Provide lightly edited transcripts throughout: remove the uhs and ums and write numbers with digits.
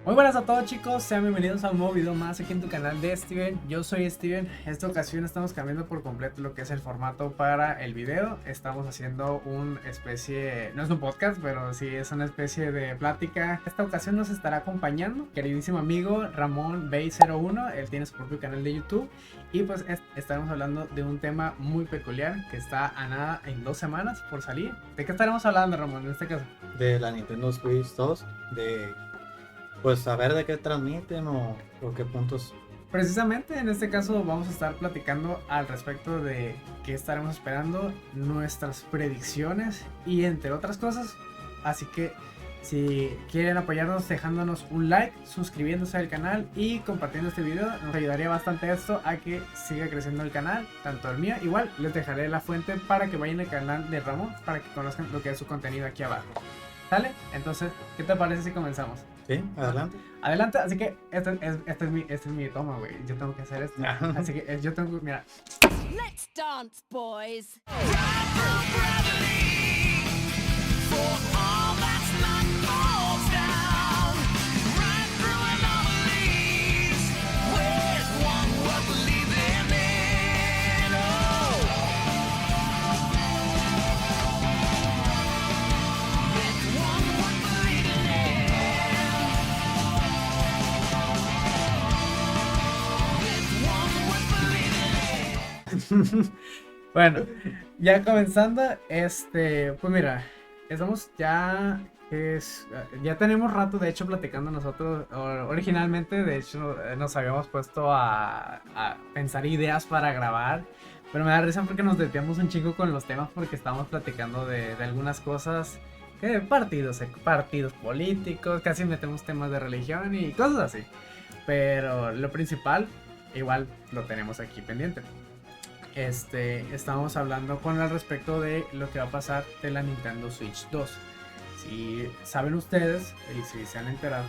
Muy buenas a todos, chicos, sean bienvenidos a un nuevo video más aquí en tu canal de Steven. Yo soy Steven. Esta ocasión estamos cambiando por completo lo que es el formato para el video. Estamos haciendo una especie, no es un podcast, pero sí es una especie de plática. Esta ocasión nos estará acompañando queridísimo amigo Ramón Bay01. Él tiene su propio canal de YouTube y pues estaremos hablando de un tema muy peculiar que está a nada en 2 semanas por salir. ¿De qué estaremos hablando, Ramón, en este caso? De la Nintendo Switch 2, pues saber de qué transmiten o qué puntos. Precisamente en este caso vamos a estar platicando al respecto de qué estaremos esperando, nuestras predicciones y entre otras cosas. Así que si quieren apoyarnos dejándonos un like, suscribiéndose al canal y compartiendo este video, nos ayudaría bastante esto a que siga creciendo el canal, tanto el mío. Igual les dejaré la fuente para que vayan al canal de Ramón para que conozcan lo que es su contenido aquí abajo. ¿Sale? Entonces, ¿qué te parece si comenzamos? Sí, adelante. Adelante, así que este es mi toma, güey. Yo tengo que hacer esto. Así que yo tengo, mira. Let's dance, boys. Bueno, ya comenzando, pues mira, estamos ya tenemos rato de hecho platicando nosotros originalmente, de hecho nos habíamos puesto a pensar ideas para grabar, pero me da risa porque nos desviamos un chingo con los temas porque estábamos platicando de algunas cosas, que partidos políticos, casi metemos temas de religión y cosas así, pero lo principal igual lo tenemos aquí pendiente. Estamos hablando al respecto de lo que va a pasar de la Nintendo Switch 2. Si saben ustedes y si se han enterado,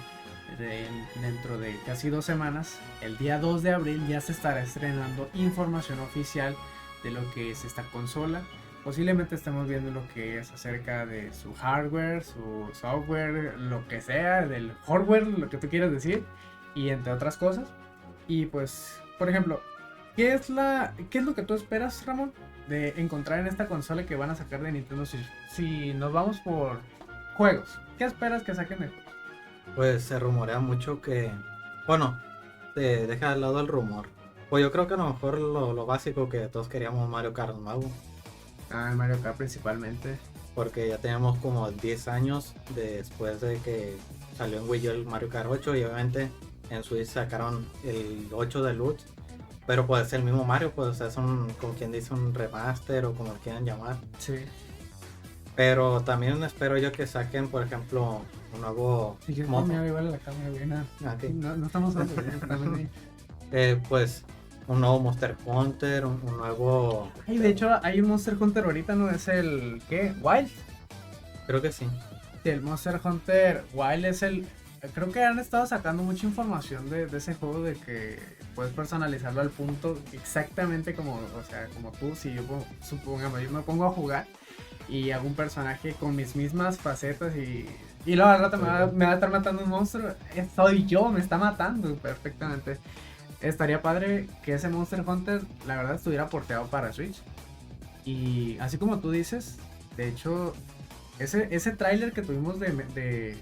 dentro de casi 2 semanas, el día 2 de abril ya se estará estrenando información oficial de lo que es esta consola. Posiblemente estemos viendo lo que es acerca de su hardware, su software, lo que sea, del hardware, lo que tú quieras decir, y entre otras cosas. Y pues, por ejemplo, ¿qué es lo que tú esperas, Ramón, de encontrar en esta consola que van a sacar de Nintendo Switch? Si nos vamos por juegos, ¿qué esperas que saquen de juegos? Pues se rumorea mucho que, bueno, te deja de lado el rumor. Pues yo creo que a lo mejor lo básico que todos queríamos, Mario Kart nuevo. El Mario Kart principalmente. Porque ya teníamos como 10 años después de que salió en Wii U el Mario Kart 8 y obviamente en Switch sacaron el 8 Deluxe. Pero puede ser el mismo Mario, pues es como quien dice, un remaster o como lo quieran llamar. Sí. Pero también espero yo que saquen, por ejemplo, un nuevo modo. Igual la cámara, güey, nada. Okay. No estamos hablando pues un nuevo Monster Hunter, un nuevo... Ay, de hecho hay un Monster Hunter ahorita, ¿no? Es el... ¿qué? ¿Wild? Creo que sí. El Monster Hunter Wild es el... Creo que han estado sacando mucha información de ese juego, de que puedes personalizarlo al punto exactamente como, o sea, como tú. Si yo, supongamos, yo me pongo a jugar y hago un personaje con mis mismas facetas y luego al rato me va a estar matando un monstruo, soy yo, me está matando perfectamente. Estaría padre que ese Monster Hunter, la verdad, estuviera porteado para Switch. Y así como tú dices, de hecho... Ese tráiler que tuvimos de Metroid,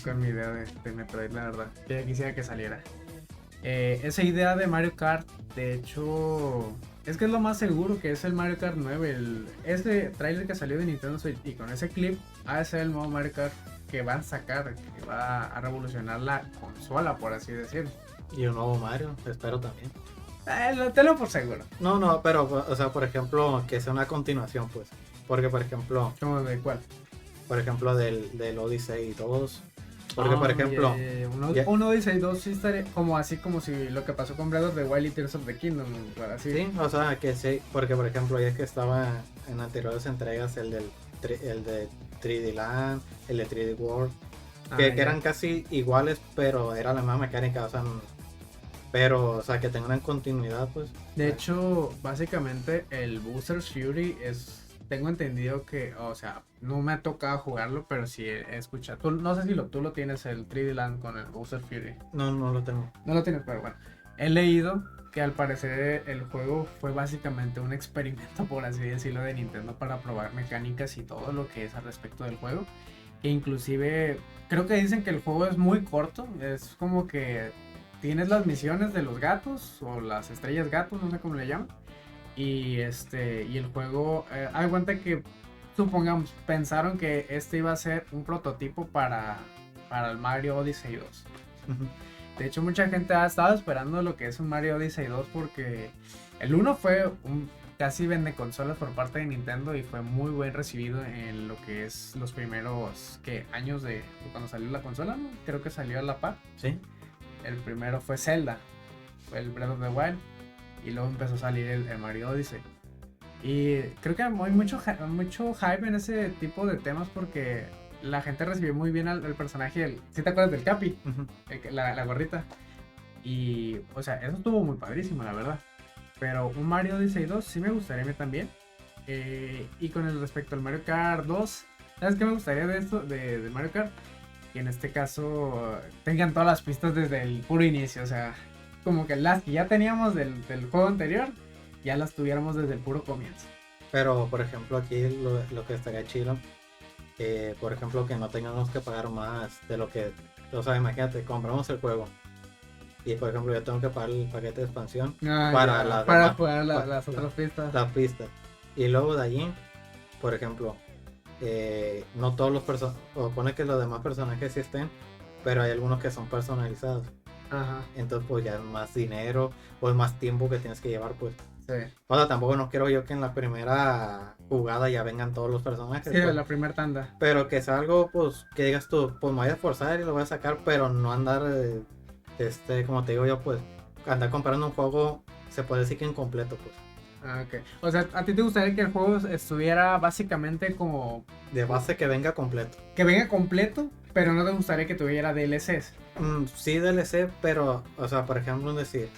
con mi idea de Metroid, la verdad, que quisiera que saliera. Esa idea de Mario Kart, de hecho, es que es lo más seguro que es el Mario Kart 9. Ese tráiler que salió de Nintendo Switch y con ese clip, ha de ser el nuevo Mario Kart que van a sacar, que va a revolucionar la consola, por así decirlo. Y un nuevo Mario, espero también. Tenlo por seguro. No, pero, o sea, por ejemplo, que sea una continuación, pues. Porque, por ejemplo... ¿Cómo de cuál? Por ejemplo, del Odyssey 2. Porque, por ejemplo... Un Odyssey 2 sí estaría como así, como si lo que pasó con Breath of the Wild y Tears of the Kingdom. Así. Sí, o sea, que sí. Porque, por ejemplo, ya que estaba en anteriores entregas el de 3D Land, el de 3D World. Que eran casi iguales, pero era la misma mecánica, o sea... Pero, o sea, que tengan continuidad, pues. De hecho, básicamente, el Bowser's Fury es tengo entendido que, o sea, no me ha tocado jugarlo, pero sí he escuchado. No sé si tú lo tienes, el 3D Land con el Bowser Fury. No, no lo tengo. No lo tienes, pero bueno. He leído que al parecer el juego fue básicamente un experimento, por así decirlo, de Nintendo para probar mecánicas y todo lo que es al respecto del juego. E inclusive, creo que dicen que el juego es muy corto. Es como que tienes las misiones de los gatos o las estrellas gatos, no sé cómo le llaman. Y el juego, hay cuenta que, supongamos, pensaron que este iba a ser un prototipo para el Mario Odyssey 2. De hecho, mucha gente ha estado esperando lo que es un Mario Odyssey 2 porque el 1 fue un casi vende consolas por parte de Nintendo y fue muy buen recibido en lo que es los primeros años de cuando salió la consola, ¿no? Creo que salió a la par. Sí. El primero fue Zelda, fue el Breath of the Wild, y luego empezó a salir el Mario Odyssey. Y creo que hay mucho hype en ese tipo de temas porque la gente recibió muy bien al personaje, ¿sí te acuerdas del Capi? Uh-huh. La gorrita. Y, o sea, eso estuvo muy padrísimo, la verdad. Pero un Mario Odyssey 2 sí me gustaría a mí también. Y con el respecto al Mario Kart 2, ¿sabes qué me gustaría de esto, de Mario Kart? Que en este caso tengan todas las pistas desde el puro inicio, o sea, como que las que ya teníamos del juego anterior, ya las tuviéramos desde el puro comienzo. Pero, por ejemplo, aquí lo que estaría chido, por ejemplo, que no tengamos que pagar más de lo que, o sea, imagínate, compramos el juego y, por ejemplo, yo tengo que pagar el paquete de expansión para jugar las otras pistas. Las pistas. Y luego de allí, por ejemplo, no todos los personajes, o pone que los demás personajes sí estén, pero hay algunos que son personalizados. Ajá. Entonces, pues ya es más dinero o es más tiempo que tienes que llevar, pues. Sí. O sea, tampoco no quiero yo que en la primera jugada ya vengan todos los personajes. Sí, pues. la primera tanda. Pero que sea algo, pues, que digas tú, pues me voy a esforzar y lo voy a sacar, pero no andar, como te digo yo, pues, andar comprando un juego, se puede decir que incompleto, pues. Ah, ok. O sea, ¿a ti te gustaría que el juego estuviera básicamente como... De base que venga completo. que venga completo, pero no te gustaría que tuviera DLCs? Sí, DLC, pero, o sea, por ejemplo, decir,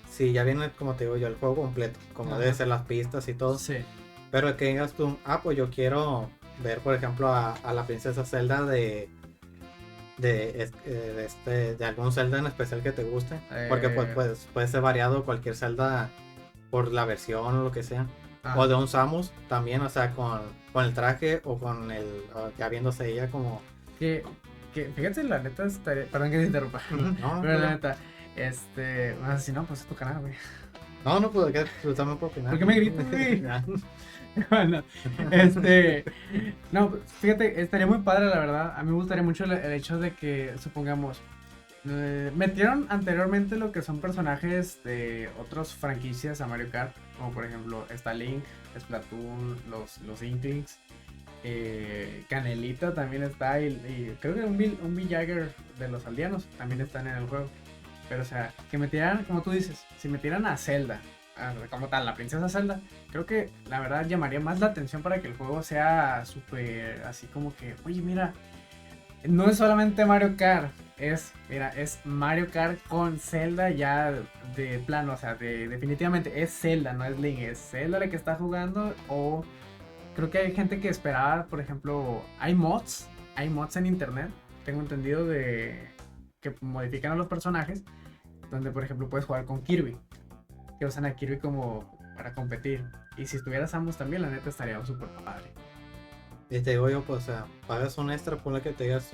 si ya viene, como te digo yo, el juego completo, como Ajá. debe ser las pistas y todo, Sí. pero que digas tú, pues yo quiero ver, por ejemplo, a la princesa Zelda de algún Zelda en especial que te guste, porque pues puede ser variado cualquier Zelda por la versión o lo que sea. Ajá. O de un Samus también, o sea, con el traje o con ya viéndose ella como... Que fíjate, la neta estaría... Perdón que te interrumpa. No, Pero la neta, si no, pues es tu canal, güey. no puedo, que tú también puedo opinar. ¿Por qué me gritas, güey? Bueno, no, fíjate, estaría muy padre, la verdad. A mí me gustaría mucho el hecho de que, supongamos, metieron anteriormente lo que son personajes de otras franquicias a Mario Kart, como por ejemplo está Link, Splatoon, los Inklings, Canelita también está, y creo que un Bill Jagger de los aldeanos también están en el juego. Pero o sea, que metieran, como tú dices, si metieran a Zelda, como tal, la princesa Zelda, creo que la verdad llamaría más la atención para que el juego sea súper así como que, oye, mira, no es solamente Mario Kart, es Mario Kart con Zelda ya de plano, o sea, definitivamente es Zelda, no es Link, es Zelda la que está jugando. O creo que hay gente que esperaba, por ejemplo, hay mods en internet, tengo entendido, de que modifican a los personajes, donde por ejemplo puedes jugar con Kirby, que usan a Kirby como para competir, y si estuviera Samus también, la neta estaría súper padre. Y te digo yo, pues, o sea, pagas un extra, ponle que te digas,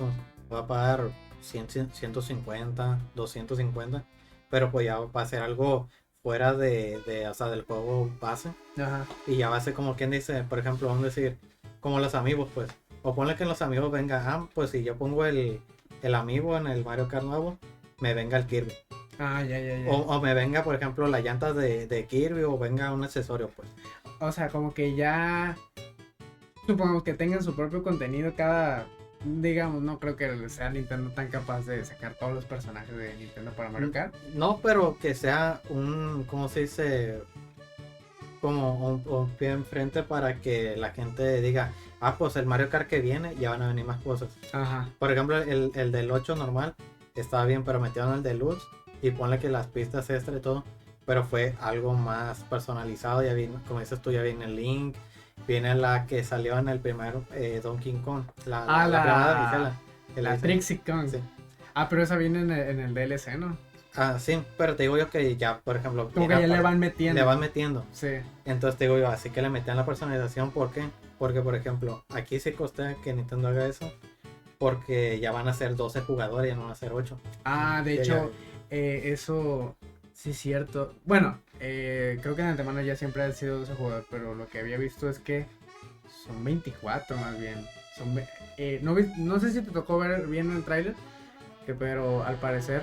voy a pagar 150, 250, pero pues ya va a ser algo fuera o sea, del juego base. Ajá. Y ya va a ser como quien dice, por ejemplo, vamos a decir, como los amigos, pues, o ponle que en los amigos venga, pues si yo pongo el amiibo en el Mario Kart nuevo, me venga el Kirby. Ah, ya. O me venga, por ejemplo, las llantas de Kirby, o venga un accesorio, pues. O sea, como que ya, supongamos que tengan su propio contenido cada, digamos, no creo que sea Nintendo tan capaz de sacar todos los personajes de Nintendo para Mario Kart. No, pero que sea ¿cómo se dice? Como un pie enfrente para que la gente diga, pues el Mario Kart que viene, ya van a venir más cosas. Ajá. Por ejemplo, el del 8 normal estaba bien, pero metieron el deluxe y ponle que las pistas extra y todo, pero fue algo más personalizado. Ya viene, como dices tú, ya viene el Link viene la que salió en el primer Donkey Kong. La la primera la Trixie Kong. Sí. Ah, pero esa viene en el DLC, ¿no? Ah, sí, pero te digo yo que ya, por ejemplo... Como que ya le van metiendo. Le van metiendo. Sí. Entonces te digo yo, así que le metían la personalización, ¿por qué? Porque, por ejemplo, aquí sí costea que Nintendo haga eso, porque ya van a ser 12 jugadores, ya no van a ser 8. Ah, de Ya, hecho, eso sí es cierto. Bueno, creo que en antemano ya siempre ha sido 12 jugadores, pero lo que había visto es que son 24 más bien. No sé si te tocó ver bien el tráiler, pero al parecer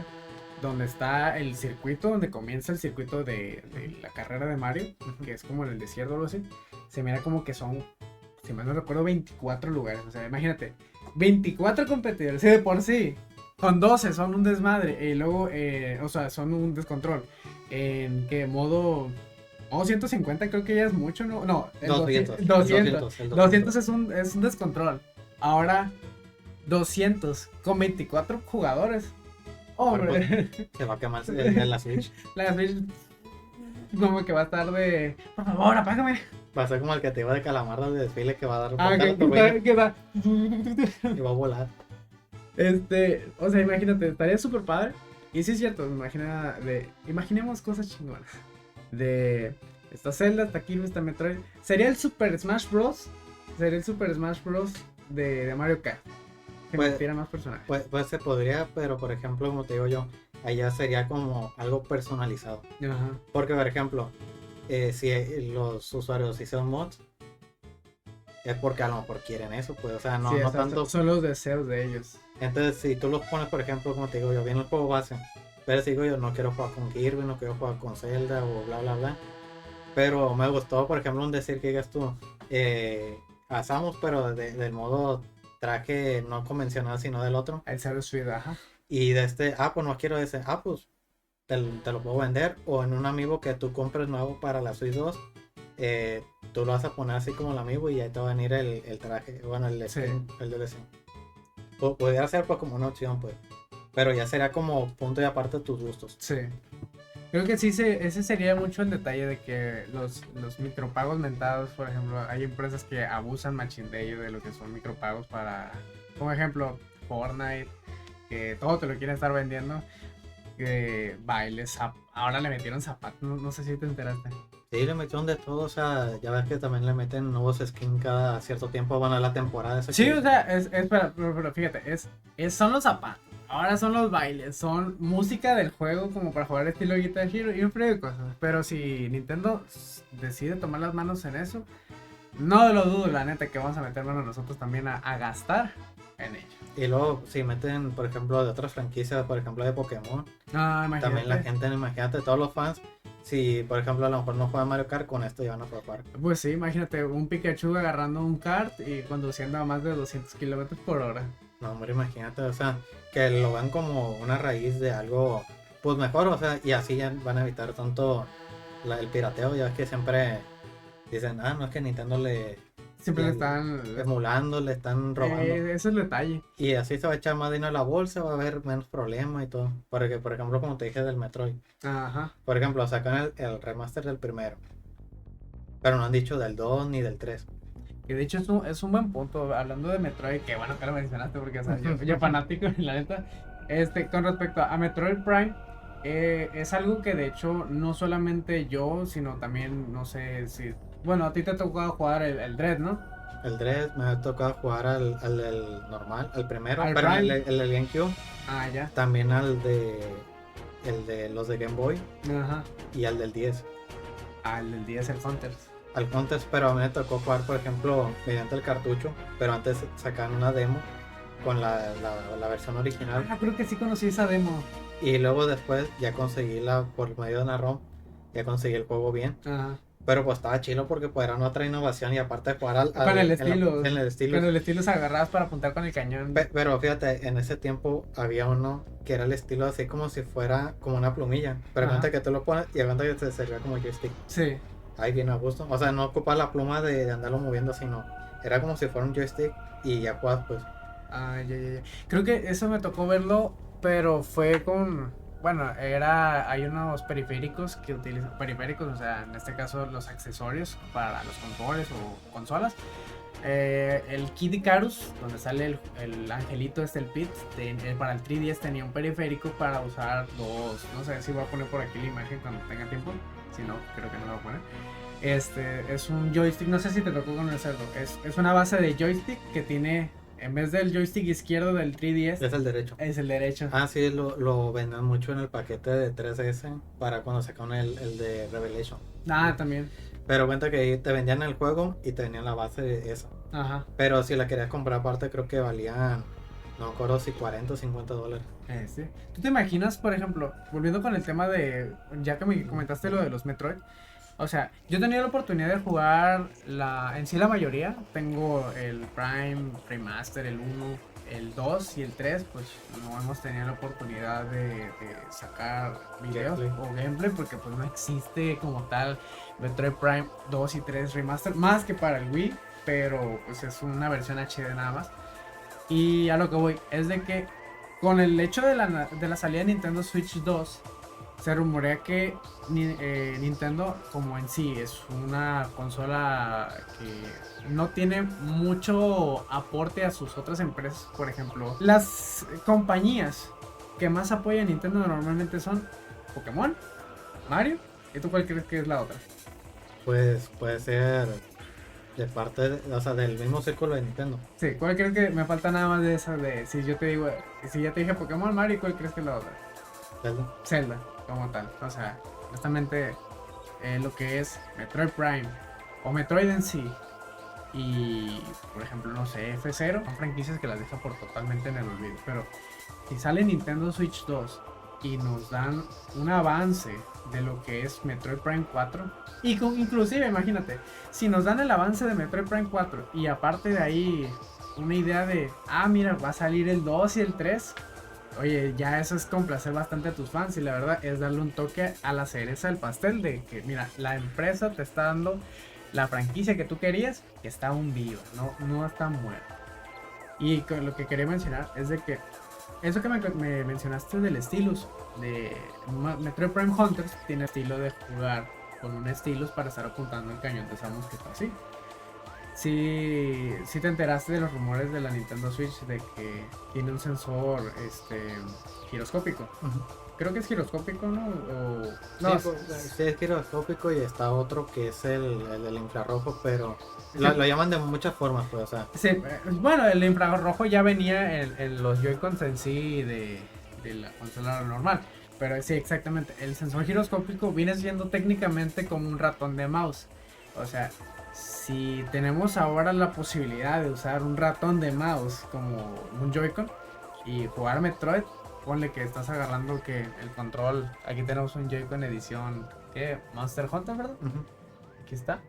donde está el circuito, donde comienza el circuito de la carrera de Mario, que es como en el desierto o algo así, se mira como que son, si mal no recuerdo, 24 lugares. O sea, imagínate, 24 competidores, y de por sí, con 12 son un desmadre, y luego, o sea, son un descontrol. ¿En qué modo? 150 creo que ya es mucho, ¿no? No, el 200. 200 es un descontrol. Ahora, 200 con 24 jugadores. Hombre, Se va a quemar la Switch. la Switch como que va a estar de... Por favor, apágame. Va a ser como el que te iba de calamarra de desfile que va a dar Ah, vuelta a la que turbina va... y va a volar. O sea, imagínate, estaría súper padre. Y sí es cierto, imaginemos cosas chingonas. De esta Zelda, esta Kirby, esta Metroid. Sería el Super Smash Bros. Sería el Super Smash Bros. de Mario Kart. Que Pues- metiera más personajes. Pues se podría, pero por ejemplo, como te digo yo, allá sería como algo personalizado. Ajá. Porque, por ejemplo, si los usuarios hicieron mods, es porque a lo mejor quieren eso, pues, o sea, no, Sí, no exacto. tanto. Son los deseos de ellos. Entonces, si tú los pones, por ejemplo, como te digo yo, viene el juego base, pero si digo yo, no quiero jugar con Kirby, no quiero jugar con Zelda o bla, bla, bla. Pero me gustó, por ejemplo, un decir que digas tú, a Samus, pero del modo traje no convencional, sino del otro. El Zero Suite, ajá. Y de pues no quiero ese, pues te lo puedo vender. O en un amiibo que tú compres nuevo para la Switch 2, tú lo vas a poner así como el amiibo y ahí te va a venir el traje, bueno, el skin, el DLC. Podría ser pues como una opción, pues. Pero ya sería como punto y aparte tus gustos. Sí. Creo que sí, ese sería mucho el detalle de que los micropagos mentados, por ejemplo, hay empresas que abusan machín de ello, de lo que son micropagos para, como ejemplo, Fortnite, que todo te lo quieren estar vendiendo, bailes, ahora le metieron zapatos, no sé si te enteraste. Sí, le metieron de todo, o sea, ya ves que también le meten nuevos skins cada cierto tiempo, van a la temporada. Sí, o sea, pero fíjate, son los zapatos. Ahora son los bailes, son música del juego como para jugar estilo Guitar Hero y un frío de cosas. Pero si Nintendo decide tomar las manos en eso, no lo dudo, la neta, que vamos a meter manos nosotros también a gastar en ello. Y luego, si meten, por ejemplo, de otras franquicias, por ejemplo, de Pokémon, Ah, imagínate. también la gente, imagínate, todos los fans, si, por ejemplo, a lo mejor no juegan Mario Kart, con esto ya van a poder jugar. Pues sí, imagínate un Pikachu agarrando un kart y conduciendo a más de 200 kilómetros por hora. No, hombre, imagínate, o sea, que lo vean como una raíz de algo, pues mejor, o sea, y así ya van a evitar tanto el pirateo, ya ves que siempre dicen, no es que Nintendo Siempre le le- están emulando, le están robando. ese es el detalle. Y así se va a echar más dinero a la bolsa, va a haber menos problemas y todo. Porque, por ejemplo, como te dije del Metroid, Ajá. por ejemplo, sacan el remaster del primero, pero no han dicho del 2 ni del 3. Que de hecho es un buen punto, hablando de Metroid, que bueno que lo mencionaste porque o sea, yo fanático, la neta. Con respecto a Metroid Prime, es algo que de hecho no solamente yo, sino también, no sé si... Bueno, a ti te ha tocado jugar el Dread, ¿no? El 3 me ha tocado jugar al normal, al primero, Al pero Prime. el del GameCube, Ah, ya. también el de los de Game Boy Ajá. y al del 10. El del 10, el Hunters. Al Contest, pero a mí me tocó jugar, por ejemplo, mediante el cartucho, pero antes sacaban una demo con la versión original. Ah, creo que sí conocí esa demo. Y luego después ya conseguí por medio de una ROM, ya conseguí el juego bien. Ajá. Pero pues estaba chido porque pues era una otra innovación y aparte de jugar Con el estilo. en el estilo. Con el estilo se agarrabas para apuntar con el cañón. Pero fíjate, en ese tiempo había uno que era el estilo así como si fuera como una plumilla. Pero Ajá. cuenta que tú lo pones y cuenta que te servía como joystick. Sí. Ahí viene a gusto. O sea, no ocupa la pluma de andarlo moviendo, sino era como si fuera un joystick y ya juegas pues. Ah, ya. Creo que eso me tocó verlo, pero fue con bueno, hay unos periféricos que utilizan, periféricos, o sea, en este caso los accesorios para los controles o consolas. El Kid Icarus, donde sale el angelito el Pit, para el 3DS tenía un periférico para usar dos, no sé si voy a poner por aquí la imagen cuando tenga tiempo, si no, creo que no lo voy a poner. Es un joystick, no sé si te tocó conocerlo, es una base de joystick que tiene, en vez del joystick izquierdo del 3DS, Es el derecho. es el derecho. Ah, sí, lo venden mucho en el paquete de 3DS para cuando sacaron el de Revelation. También. Pero cuenta que te vendían el juego y te vendían la base de esa. Ajá. Pero si la querías comprar aparte, creo que valían, no me acuerdo si 40 o 50 dólares. Sí. ¿Tú te imaginas, por ejemplo, volviendo con el tema de, ya que me comentaste lo de los Metroid? O sea, yo he tenido la oportunidad de jugar en sí la mayoría. Tengo el Prime Remaster, el 1, el 2 y el 3, pues no hemos tenido la oportunidad de sacar videos o gameplay porque pues no existe como tal Metroid Prime 2 y 3 Remaster, más que para el Wii, pero pues es una versión HD nada más. Y a lo que voy es de que con el hecho de la salida de Nintendo Switch 2, se rumorea que Nintendo como en sí es una consola que no tiene mucho aporte a sus otras empresas. Por ejemplo, las compañías que más apoyan a Nintendo normalmente son Pokémon, Mario. ¿Y tú cuál crees que es la otra? Pues puede ser de parte, o sea, del mismo círculo de Nintendo. Sí, ¿cuál crees que me falta nada más de esa? De si yo te digo, si ya te dije Pokémon, Mario, ¿cuál crees que es la otra? Zelda, como tal. O sea, honestamente, lo que es Metroid Prime o Metroid en sí y, por ejemplo, no sé, F0, son franquicias que las deja por totalmente en el olvido. Pero si sale Nintendo Switch 2 y nos dan un avance de lo que es Metroid Prime 4, y inclusive, imagínate, si nos dan el avance de Metroid Prime 4 y aparte de ahí una idea de, mira, va a salir el 2 y el 3. Oye, ya eso es complacer bastante a tus fans y la verdad es darle un toque a la cereza del pastel de que, mira, la empresa te está dando la franquicia que tú querías, que está aún viva, no está muerta. Y lo que quería mencionar es de que eso que me mencionaste del stylus, de Metroid Prime Hunters, tiene estilo de jugar con un stylus para estar apuntando el cañón de Samus que está así. Sí te enteraste de los rumores de la Nintendo Switch de que tiene un sensor giroscópico. Uh-huh. Creo que es giroscópico, ¿no? No, sí, es giroscópico y está otro que es el del infrarrojo, pero sí. Lo llaman de muchas formas, pues, o sea. Sí, bueno, el infrarrojo ya venía en los Joy-Cons en sí de la consola normal. Pero sí, exactamente. El sensor giroscópico viene siendo técnicamente como un ratón de mouse. O sea, si tenemos ahora la posibilidad de usar un ratón de mouse como un Joy-Con y jugar Metroid, ponle que estás agarrando que el control, aquí tenemos un Joy-Con edición, ¿qué? Monster Hunter, ¿verdad? Uh-huh. Aquí está.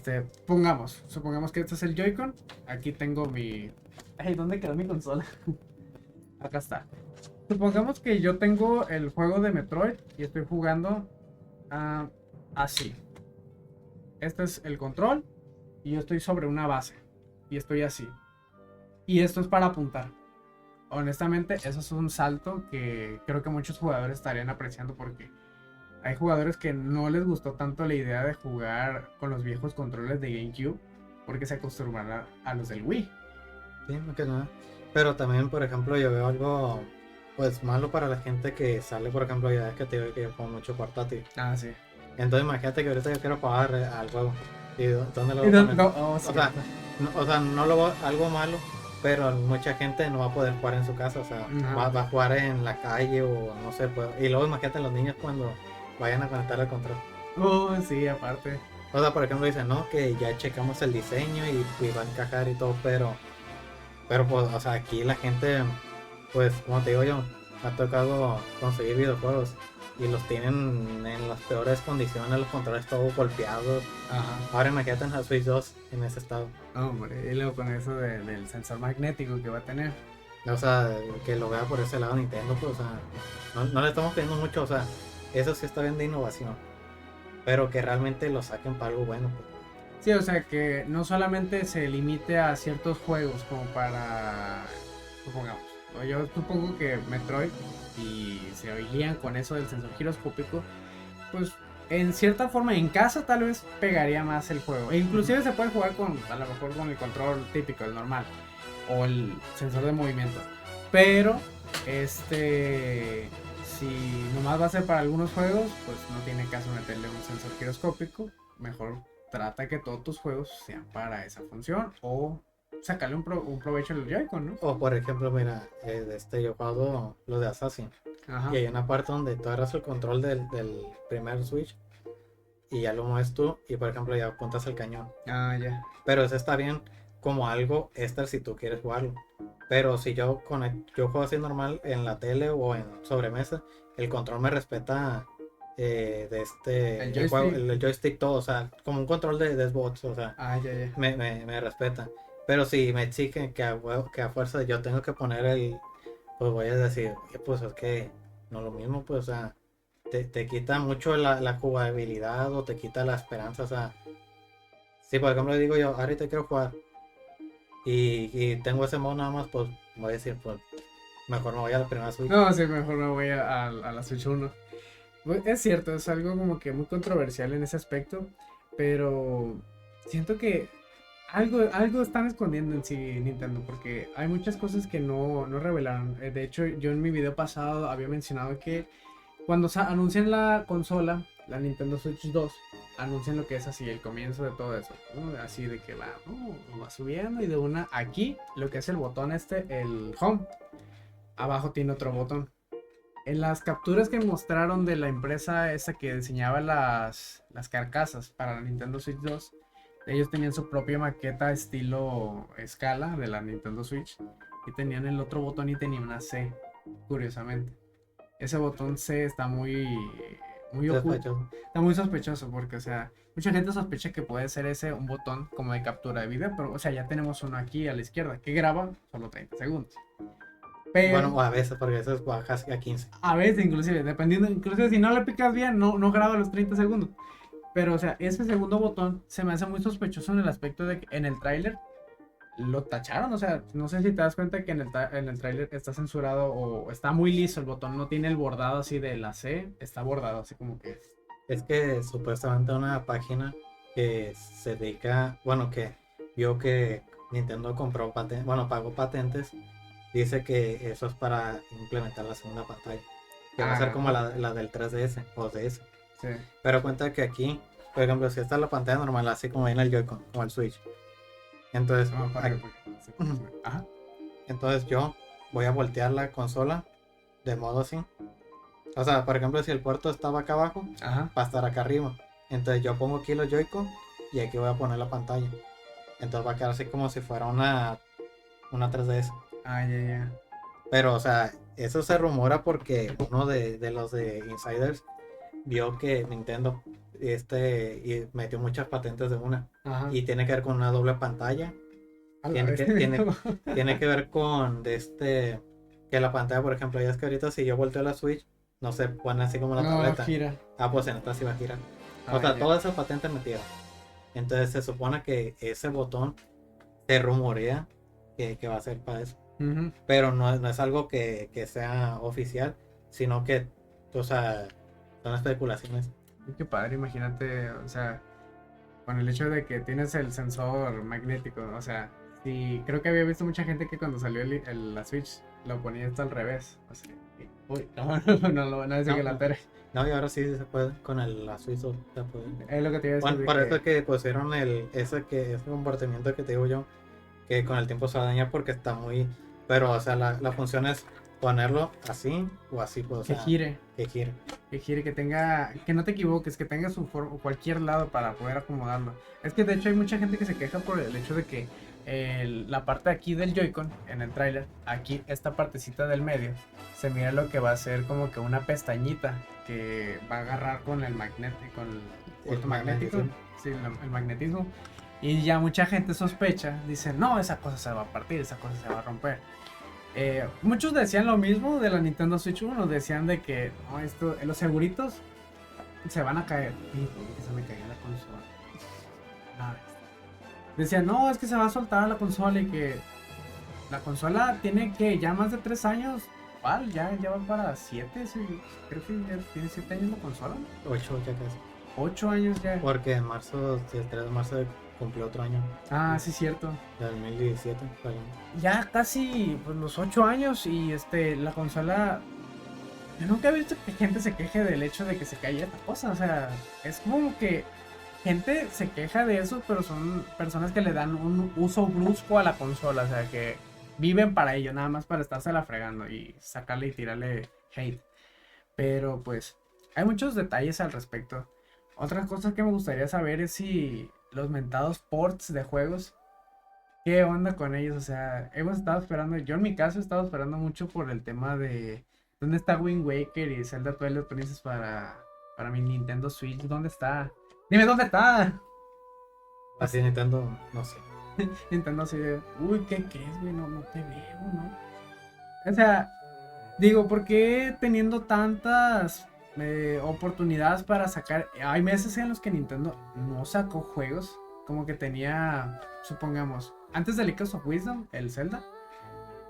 Supongamos que este es el Joy-Con, aquí tengo mi... Ay, ¿dónde quedó mi consola? Acá está. Supongamos que yo tengo el juego de Metroid y estoy jugando así. Este es el control y yo estoy sobre una base y estoy así. Y esto es para apuntar. Honestamente, eso es un salto que creo que muchos jugadores estarían apreciando porque hay jugadores que no les gustó tanto la idea de jugar con los viejos controles de GameCube porque se acostumbraron a los del Wii. Sí, no que nada. Pero también, por ejemplo, yo veo algo pues malo para la gente que sale, por ejemplo, ya es que te digo que yo juego mucho portátil. Sí. Entonces imagínate que ahorita yo quiero jugar al juego. ¿Y dónde lo voy a poner? O sea, no lo veo algo malo, pero mucha gente no va a poder jugar en su casa. O sea, va a jugar en la calle o no sé. Pues, y luego imagínate los niños cuando vayan a conectar el control. Sí, aparte. O sea, por ejemplo, dicen, no, que ya checamos el diseño y va a encajar y todo, pero pues, o sea, aquí la gente, pues, como te digo yo, me ha tocado conseguir videojuegos y los tienen en las peores condiciones, los controles todos golpeados. Ajá. Ahora imagínate en la Switch 2 en ese estado. Hombre, y luego con eso del sensor magnético que va a tener. O sea, que lo vea por ese lado Nintendo, pues, o sea, no le estamos pidiendo mucho, o sea, eso sí está bien de innovación, pero que realmente lo saquen para algo bueno, pues. Sí, o sea, que no solamente se limite a ciertos juegos como para, supongamos, yo supongo que Metroid y se guían con eso del sensor giroscópico, pues en cierta forma en casa tal vez pegaría más el juego. E inclusive se puede jugar con, a lo mejor con el control típico, el normal, o el sensor de movimiento. Pero si nomás va a ser para algunos juegos, pues no tiene caso meterle un sensor giroscópico. Mejor trata que todos tus juegos sean para esa función o sacarle un provecho al Joy-Con, ¿no? O por ejemplo, mira, yo he jugado lo de Assassin. Ajá. Y hay una parte donde tú agarras el control del primer Switch y ya lo mueves tú y por ejemplo ya apuntas el cañón. Ah, ya. Pero eso está bien como algo extra si tú quieres jugarlo. Pero si yo juego así normal en la tele o en sobremesa, el control me respeta El el joystick todo, o sea, como un control de Xbox, o sea, Ah, ya. me respeta. Pero si me exigen que a fuerza yo tengo que poner pues voy a decir, pues es que no lo mismo, pues, o sea, te quita mucho la jugabilidad o te quita la esperanza, o sea, si por ejemplo digo yo, ahorita quiero jugar y tengo ese modo nada más, pues voy a decir, pues, mejor me voy a la primera Switch. No, sí, mejor me voy a la Switch 1. Pues, es cierto, es algo como que muy controversial en ese aspecto, pero siento que algo están escondiendo en sí Nintendo, porque hay muchas cosas que no revelaron. De hecho, yo en mi video pasado había mencionado que cuando anuncian la consola, la Nintendo Switch 2, anuncian lo que es así el comienzo de todo eso, ¿no? Así de que va, ¿no? Va subiendo y de una aquí, lo que es el botón el home, abajo tiene otro botón. En las capturas que mostraron de la empresa esa que diseñaba las carcasas para la Nintendo Switch 2, ellos tenían su propia maqueta estilo escala de la Nintendo Switch y tenían el otro botón y tenía una C, curiosamente. Ese botón C está muy oculto, está muy sospechoso porque, o sea, mucha gente sospecha que puede ser ese un botón como de captura de video, pero, o sea, ya tenemos uno aquí a la izquierda que graba solo 30 segundos. Pero, bueno, a veces, porque eso es bajas a 15. a veces, inclusive, dependiendo, inclusive si no le picas bien, no graba los 30 segundos. Pero, o sea, ese segundo botón se me hace muy sospechoso en el aspecto de que en el tráiler lo tacharon. O sea, no sé si te das cuenta que en el tráiler está censurado o está muy liso el botón. No tiene el bordado así de la C, está bordado así como que... Es que supuestamente una página que se dedica, bueno, que vio que Nintendo compró patentes, bueno, pagó patentes, dice que eso es para implementar la segunda pantalla. Que va a ser como la del 3DS o DS. Sí. Pero cuenta que aquí, por ejemplo, si esta es la pantalla normal, así como viene el Joy-Con, como el Switch. Entonces, Ajá. entonces yo voy a voltear la consola de modo así. O sea, por ejemplo, si el puerto estaba acá abajo, Ajá. va a estar acá arriba. Entonces yo pongo aquí los Joy-Con y aquí voy a poner la pantalla. Entonces va a quedar así como si fuera una 3DS. Ah, ya. Pero, o sea, eso se rumora porque uno de los de Insiders vio que Nintendo y metió muchas patentes de una. Ajá. Y tiene que ver con una doble pantalla. Tiene que ver con que la pantalla, por ejemplo, ya es que ahorita si yo volteo la Switch, no se pone así como la tableta. Gira. Ah, pues en esta sí va a girar. O sea, todas esas patentes metidas. Entonces se supone que ese botón se rumorea que va a ser para eso. Uh-huh. Pero no es algo que sea oficial, sino que, o sea, son especulaciones. Qué padre, imagínate, o sea, con el hecho de que tienes el sensor magnético, o sea, sí, creo que había visto mucha gente que cuando salió la Switch lo ponía esto al revés, o sea, uy, no decía que la tere. No, y ahora sí se puede, con la Switch se puede. Es lo que te iba a decir. Bueno, por eso que pusieron ese comportamiento que te digo yo, que con el tiempo se va a dañar porque está muy... Pero, o sea, la función es ponerlo así o así, pues, o sea, gire. Que gire, que tenga, que no te equivoques, que tenga su forma, cualquier lado para poder acomodarlo. Es que de hecho hay mucha gente que se queja por el hecho de que la parte aquí del Joy-Con, en el tráiler, aquí esta partecita del medio, se mira lo que va a ser como que una pestañita que va a agarrar con el magnético, con el puerto magnético, sí, el magnetismo. Y ya mucha gente sospecha, dice, no, esa cosa se va a partir, esa cosa se va a romper. Muchos decían lo mismo de la Nintendo Switch 1, decían de que no, los seguritos se van a caer. Y se me cayó la consola. Decían, no, es que se va a soltar la consola y que la consola tiene que ya más de 3 años, principal, ya va para 7, sí, creo que ya tiene 7 años la consola, ¿no? 8 ya casi. 8 años ya. Porque en marzo, el 3 de marzo cumplió otro año. Ah, sí, cierto. Del 2017. Ya casi pues, los 8 años y la consola... Yo nunca he visto que gente se queje del hecho de que se caiga esta cosa, o sea, es como que gente se queja de eso, pero son personas que le dan un uso brusco a la consola, o sea, que viven para ello, nada más para estársela fregando y sacarle y tirarle hate. Pero pues, hay muchos detalles al respecto. Otras cosas que me gustaría saber es si los mentados ports de juegos, ¿qué onda con ellos? O sea, hemos estado esperando, yo en mi caso he estado esperando mucho por el tema de ¿dónde está Wind Waker y Zelda Twilight Princess para mi Nintendo Switch? ¿Dónde está? Dime dónde está. Así Nintendo, no sé. Nintendo así de, uy, ¿qué es, güey? No te veo, ¿no? O sea, digo, ¿por qué teniendo tantas oportunidades para sacar? Hay meses en los que Nintendo no sacó juegos, como que tenía, supongamos, antes del Echoes of Wisdom, el Zelda,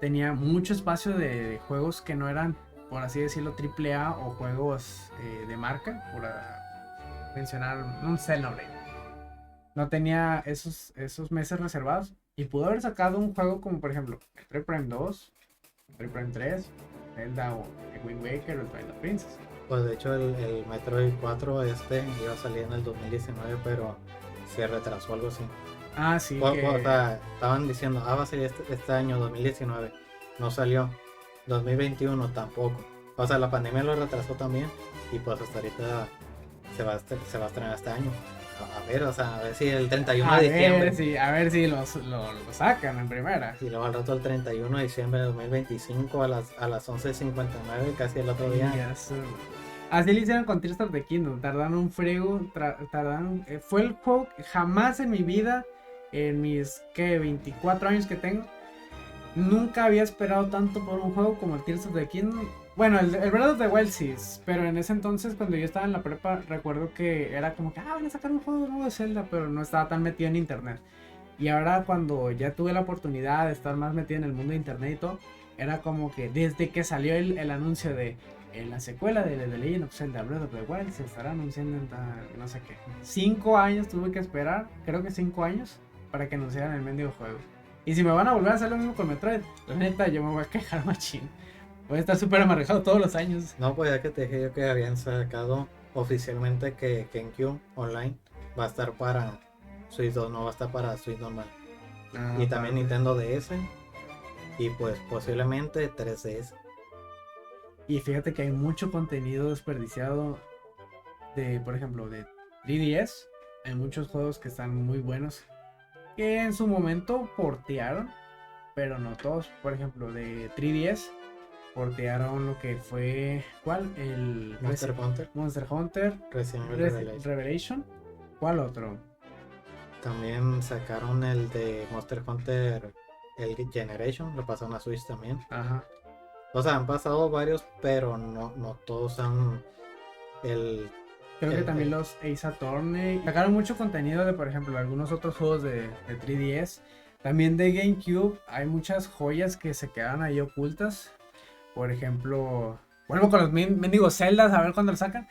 tenía mucho espacio de juegos que no eran, por así decirlo, AAA o juegos de marca, por mencionar un Xenoblade. No tenía esos meses reservados y pudo haber sacado un juego como, por ejemplo, Metroid Prime 2, Metroid Prime 3, Zelda o Wind Waker o Twilight Princess. Pues de hecho el Metroid 4 iba a salir en el 2019, pero se retrasó algo así. Ah, sí. O sea, estaban diciendo, va a salir este año 2019, no salió. 2021 tampoco. O sea, la pandemia lo retrasó también y pues hasta ahorita se va a estrenar este año. A ver, o sea, a ver si el 31 de diciembre. A ver si lo sacan en primera. Y luego al rato el 31 de diciembre de 2025 a las 11:59, casi el otro día. Así lo hicieron con Tears of the Kingdom. Tardaron un friego. Fue el juego que jamás en mi vida, en mis 24 años que tengo, nunca había esperado tanto por un juego como el Tears of the Kingdom. Bueno, el Breath of the Wild sí, pero en ese entonces cuando yo estaba en la prepa recuerdo que era como que van a sacar un juego nuevo de Zelda, pero no estaba tan metido en internet. Y ahora cuando ya tuve la oportunidad de estar más metido en el mundo de internet y todo, era como que desde que salió el anuncio de la secuela de The Legend of Zelda Breath of the Wild se estará anunciando en no sé qué. 5 años tuve que esperar, creo que 5 años, para que anunciaran el mendigo juego. Y si me van a volver a hacer lo mismo con Metroid, la neta yo me voy a quejar machín. Voy a estar súper amarrejado todos los años. No, pues ya que te dije yo que habían sacado oficialmente que GameCube Online va a estar para Switch 2, no va a estar para Switch normal. Y también Nintendo DS y pues posiblemente 3DS. Y fíjate que hay mucho contenido desperdiciado de, por ejemplo, de 3DS. Hay muchos juegos que están muy buenos que en su momento portearon, pero no todos. Por ejemplo, de 3DS portearon lo que fue, ¿cuál? El Monster Hunter, Resident Evil Revelation. ¿Cuál otro? También sacaron el de Monster Hunter, el Generation, lo pasaron a Switch también. Ajá. O sea, han pasado varios, pero no todos han Creo que también los Ace Attorney sacaron mucho contenido de, por ejemplo, algunos otros juegos de 3DS. También de GameCube hay muchas joyas que se quedan ahí ocultas. Por ejemplo, vuelvo con los mendigos Zeldas a ver cuándo lo sacan.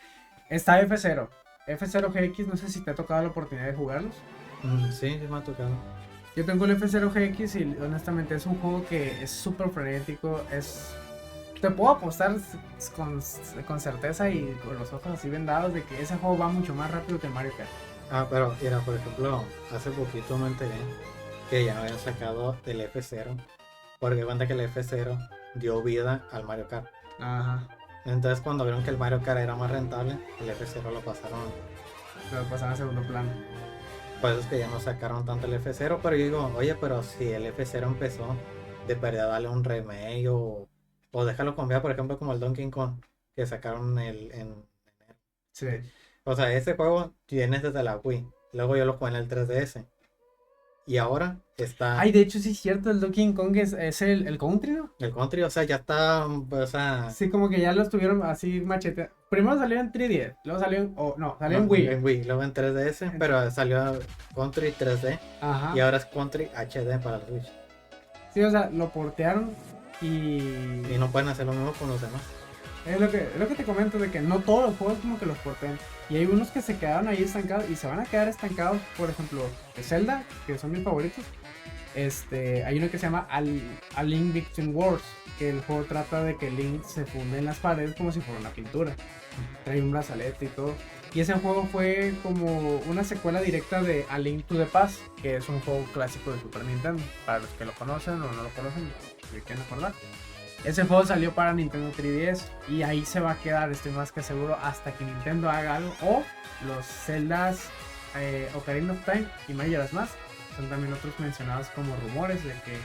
Está F0 GX, no sé si te ha tocado la oportunidad de jugarlos. Sí, me ha tocado. Yo tengo el F0 GX y honestamente es un juego que es súper frenético. Te puedo apostar con certeza y con los ojos así vendados de que ese juego va mucho más rápido que Mario Kart. Pero mira, por ejemplo, hace poquito me enteré que ya habían sacado el F0, porque cuenta que el F0 dio vida al Mario Kart. Ajá. Entonces cuando vieron que el Mario Kart era más rentable, el F0 lo pasaron a segundo plano. Por eso es que ya no sacaron tanto el F0, pero yo digo, oye, pero si el F0 empezó, de verdad darle un remake o déjalo cambiar, por ejemplo, como el Donkey Kong, que sacaron en enero. Sí. O sea, ese juego tienes desde la Wii, luego yo lo jugué en el 3DS. Y ahora está... Ay, de hecho sí es cierto, el Donkey Kong es el country, ¿no? El country, o sea, ya está, o sea... Sí, como que ya lo estuvieron así machete. Primero salió en 3DS, luego salió en Wii. En Wii, luego en 3DS, pero salió country 3D. Ajá. Y ahora es country HD para el Switch. Sí, o sea, lo portearon Y no pueden hacer lo mismo con los demás. Es lo que te comento, de que no todos los juegos como que los porten. Y hay unos que se quedaron ahí estancados y se van a quedar estancados. Por ejemplo, de Zelda, que son mis favoritos. Hay uno que se llama A Link Between Worlds, que el juego trata de que Link se funde en las paredes como si fuera una pintura. Trae un brazalete y todo. Y ese juego fue como una secuela directa de A Link to the Past, que es un juego clásico de Super Nintendo. Para los que lo conocen o no lo conocen, si quieren acordar. Ese juego salió para Nintendo 3DS y ahí se va a quedar, estoy más que seguro, hasta que Nintendo haga algo. O los Zeldas Ocarina of Time y Majora's Mask son también otros mencionados como rumores de que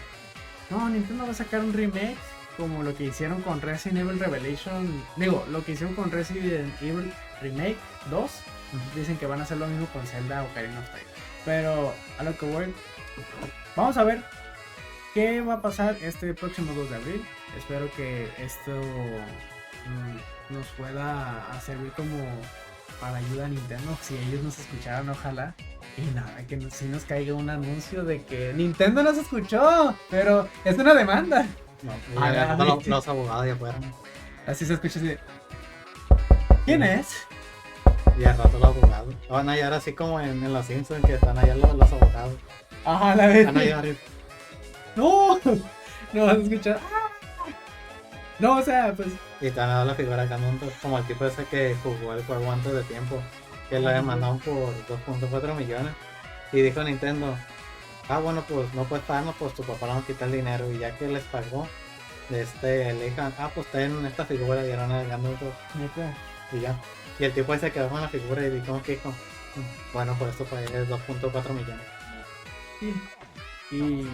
no, Nintendo va a sacar un remake como lo que hicieron con Resident Evil Revelation. Digo, lo que hicieron con Resident Evil Remake 2. Dicen que van a hacer lo mismo con Zelda Ocarina of Time. Pero a lo que voy, vamos a ver qué va a pasar este próximo 2 de abril. Espero que esto nos pueda servir como para ayuda a Nintendo. Si ellos nos escucharan, ojalá. Y nada, que si nos caiga un anuncio de que Nintendo nos escuchó, pero es una demanda. No, ya los abogados ya fueron. Así se escucha así de, ¿quién es? Y al rato los abogados. Van a hallar así como en los Simpsons, que están allá los abogados. Ajá, la vez. Van a hallar. No, no vas a escuchar. No, o sea, pues. Y están a la figura acá, ¿no? Como el tipo ese que jugó el juego antes de tiempo, que lo demandaron por 2.4 millones. Y dijo Nintendo, bueno, pues no puedes pagarnos, pues tu papá nos quita el dinero. Y ya que les pagó, le dijeron, pues ten esta figura y eran alegando todo. Y ya. Y el tipo ese quedó con la figura y dijo que dijo, bueno, pues esto fue 2.4 millones. Y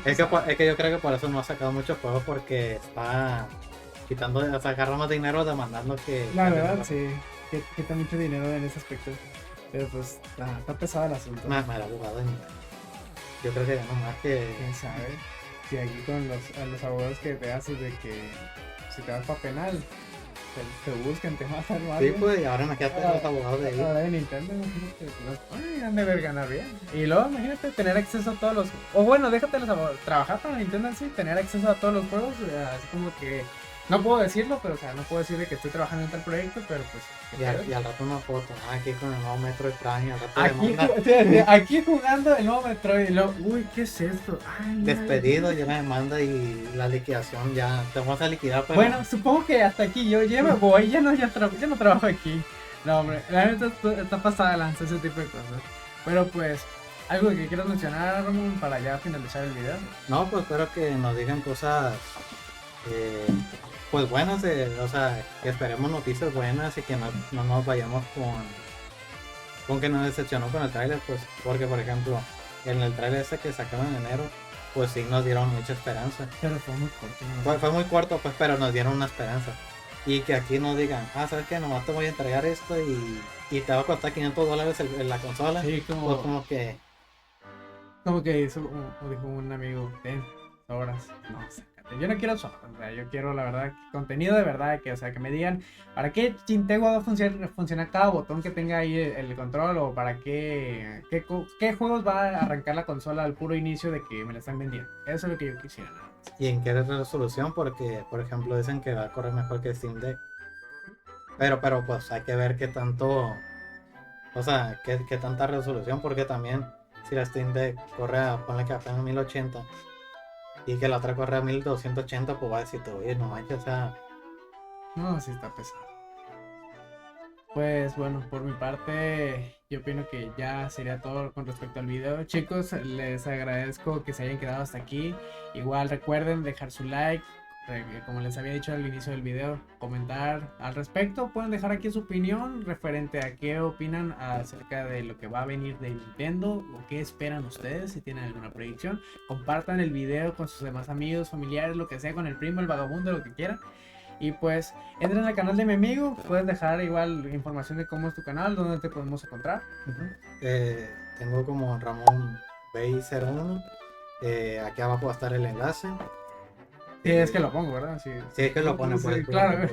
es que yo creo que por eso no ha sacado muchos juegos, porque está quitando, o sea, agarra más dinero demandando que... La verdad, sí, que quita mucho dinero en ese aspecto. Pero pues está pesado el asunto. Más el abogado. Yo creo que gano más que... ¿Quién sabe? Si aquí con los abogados que te haces de que si te vas para penal, te buscan, te matan o algo. Sí, pues, y ahora imagínate los abogados de ahí. Ahora de Nintendo, imagínate, han de ver ganar bien. Y luego, imagínate tener acceso a todos los... O bueno, déjate los abogados, trabajar para Nintendo en sí, tener acceso a todos los juegos, así como que... No puedo decirlo, pero o sea, no puedo decirle que estoy trabajando en tal proyecto, pero pues... Y al rato una foto, aquí con el nuevo Metroid Prime, al rato aquí jugando el nuevo Metroid, y luego, uy, ¿qué es esto? Ay, despedido, ya la demanda y la liquidación, ya te vamos a liquidar, pero... Bueno, supongo que hasta aquí yo ya me voy, ya no trabajo aquí. No, hombre, la neta está pasada de lanza ese tipo de cosas. Pero pues, algo que quieras mencionar, Ramón, para ya finalizar el video. No, pues espero que nos digan cosas... pues buenas, o sea, que esperemos noticias buenas y que no nos vayamos con que nos decepcionó con el tráiler, pues, porque por ejemplo, en el tráiler ese que sacaron en enero, pues sí nos dieron mucha esperanza. Pero fue muy corto. ¿No? Fue muy corto, pues, pero nos dieron una esperanza. Y que aquí nos digan, ¿sabes qué? Nomás te voy a entregar esto y te va a costar $500 en la consola. Sí, pues como que... Como que eso, como dijo un amigo, horas, no sé. Yo no quiero eso, o sea, yo quiero la verdad contenido de verdad, que o sea que me digan para qué Chintegua va a funcionar cada botón que tenga ahí el control, o para qué juegos va a arrancar la consola al puro inicio de que me la están vendiendo. Eso es lo que yo quisiera. Y en qué resolución, porque por ejemplo dicen que va a correr mejor que Steam Deck, pero pues hay que ver qué tanto, o sea, qué tanta resolución, porque también si la Steam Deck corre ponle que apenas 1080 y que la otra corre a 1280, pues va a decirte, oye, no manches, o sea... No, sí está pesado. Pues bueno, por mi parte, yo opino que ya sería todo con respecto al video. Chicos, les agradezco que se hayan quedado hasta aquí. Igual recuerden dejar su like, como les había dicho al inicio del video, comentar al respecto. Pueden dejar aquí su opinión referente a qué opinan acerca de lo que va a venir de Nintendo, o qué esperan ustedes, si tienen alguna predicción. Compartan el video con sus demás amigos, familiares, lo que sea, con el primo, el vagabundo, lo que quieran. Y pues entren al canal de mi amigo, puedes dejar igual información de cómo es tu canal, dónde te podemos encontrar. Tengo como Ramón B01, aquí abajo va a estar el enlace. Sí, es que lo pongo, ¿verdad? Sí, es que lo ponen por sí, el claro.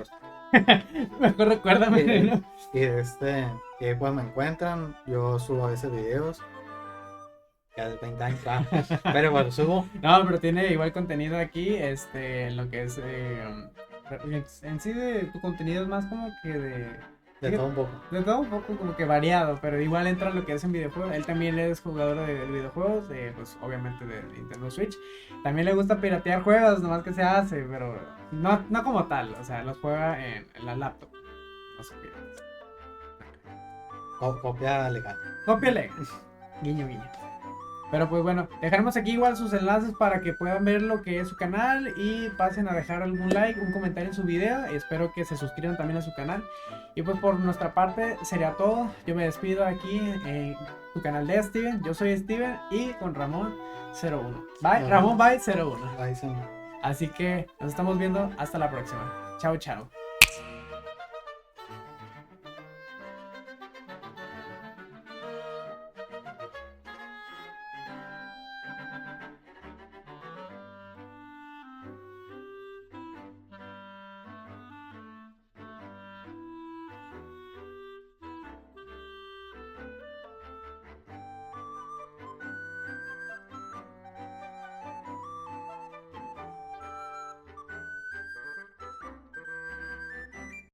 Mejor recuérdame, ¿no? Y pues me encuentran, yo subo a veces videos. Ya de 20 años, pero bueno, subo. No, pero tiene igual contenido aquí, en lo que es, en sí de tu contenido es más como que De todo un poco. de todo un poco como que variado, pero igual entra lo que es en videojuegos. Él también es jugador de videojuegos, pues obviamente de Nintendo Switch. También le gusta piratear juegos, nomás que se hace, pero no como tal, o sea, los juega en la laptop. No sé qué. Copia legal. Copia legal. Guiño, guiño. Pero pues bueno, dejaremos aquí igual sus enlaces para que puedan ver lo que es su canal y pasen a dejar algún like, un comentario en su video. Espero que se suscriban también a su canal. Y pues por nuestra parte sería todo. Yo me despido aquí en tu canal de Steven. Yo soy Steven y con Ramón01. Bye, Ramón Bye 01. Ahí se... Así que nos estamos viendo hasta la próxima. Chao, chao.